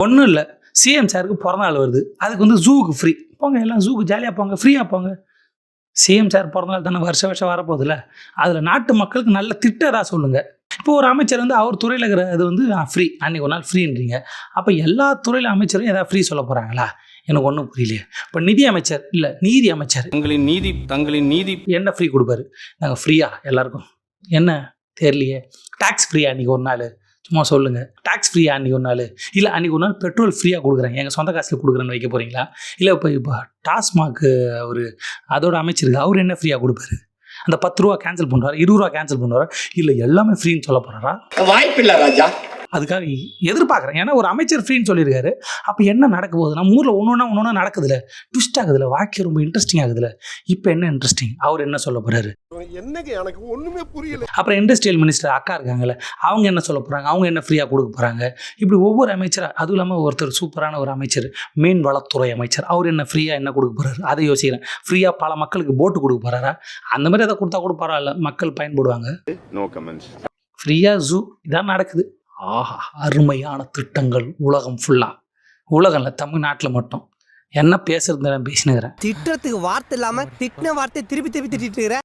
ஒன்றும் இல்லை, சிஎம் சாருக்கு பிறந்தநாள் வருது, அதுக்கு வந்து ஜூவுக்கு ஃப்ரீ போங்க, எல்லாம் ஜூக்கு ஜாலியாக போங்க, ஃப்ரீயாக போங்க. சிஎம் சார் பிறந்தநாள் தானே வருஷம் வரப்போகுதுல்ல, அதில் நாட்டு மக்களுக்கு நல்ல திட்டதாக சொல்லுங்கள். இப்போ ஒரு அமைச்சர் வந்து அவர் துறையில் இருக்கிற இது வந்து ஃப்ரீ, அன்றைக்கி ஒரு நாள் ஃப்ரீன்றீங்க. அப்போ எல்லா துறையில் அமைச்சரும் ஏதாவது ஃப்ரீ சொல்ல போகிறாங்களா? எனக்கு ஒன்றும் புரியலையே. இப்போ நிதி அமைச்சர் இல்லை, நீதி அமைச்சர் தங்களின் நீதி என்ன ஃப்ரீ கொடுப்பாரு? நாங்கள் ஃப்ரீயா எல்லாருக்கும் என்ன தெரியலையே. டேக்ஸ் ஃப்ரீயா அன்றைக்கி ஒரு நாள்? சும்மா சொல்லுங்கள். டேக்ஸ் ஃப்ரீயா அன்றைக்கி ஒரு நாள்? இல்லை அன்றைக்கி ஒரு நாள் பெட்ரோல் ஃப்ரீயாக கொடுக்குறேன், எங்கள் சொந்த காசில் கொடுக்குறேன்னு வைக்க போகிறீங்களா? இல்லை இப்போ டாஸ்மாக்கு ஒரு அதோட அமைச்சருக்கு அவர் என்ன ஃப்ரீயாக கொடுப்பாரு? அந்த 10 ரூபா கேன்சல் பண்ணுவார், 20 ரூபா கேன்சல் பண்ணுவார், இல்லை எல்லாமே ஃப்ரீன்னு சொல்ல போகிறாரா? வாய்ப்பில்லை ராஜா. அதுக்காக எதிர்பார்க்குறேன். ஏன்னா ஒரு அமைச்சர் ஃப்ரீன்னு சொல்லியிருக்காரு. அப்போ என்ன நடக்க போகுது? நம்ம ஊரில் ஒன்று நடக்குதுல்ல, ட்விஸ்ட் ஆகுதுல்ல, வாழ்க்கை ரொம்ப இன்ட்ரெஸ்டிங் ஆகுதுல்ல. இப்போ என்ன இன்ட்ரெஸ்டிங்? அவர் என்ன சொல்ல போகிறாரு? என்னங்க எனக்கு ஒன்றுமே புரியல. அப்புறம் இண்டஸ்ட்ரியல் மினிஸ்டர் அக்கா இருக்காங்கல்ல, அவங்க என்ன சொல்ல போகிறாங்க? அவங்க என்ன ஃப்ரீயாக கொடுக்க போகிறாங்க? இப்படி ஒவ்வொரு அமைச்சராக, அதுவும் இல்லாமல் ஒருத்தர் சூப்பரான ஒரு அமைச்சர், மீன் வளத்துறை அமைச்சர், அவர் என்ன ஃப்ரீயாக என்ன கொடுக்க போகிறாரு? அதை யோசிக்கிறேன். ஃப்ரீயாக பல மக்களுக்கு போட்டு கொடுக்க போகிறாரா? அந்த மாதிரி எதை கொடுத்தா கூட பரவாயில்ல, மக்கள் பயன்படுவாங்க. No comments. ஃப்ரீயாக ஜூ இதான் நடக்குது. ஆஹா, அருமையான திட்டங்கள் உலகம் ஃபுல்லாக. உலகம் இல்லை, தமிழ்நாட்டில் மட்டும். என்ன பேசுறது பேசினுக்கிறேன். திட்டத்துக்கு வார்த்தை இல்லாமல் திட்டின வார்த்தை திருப்பி திட்டிட்டு இருக்கிற.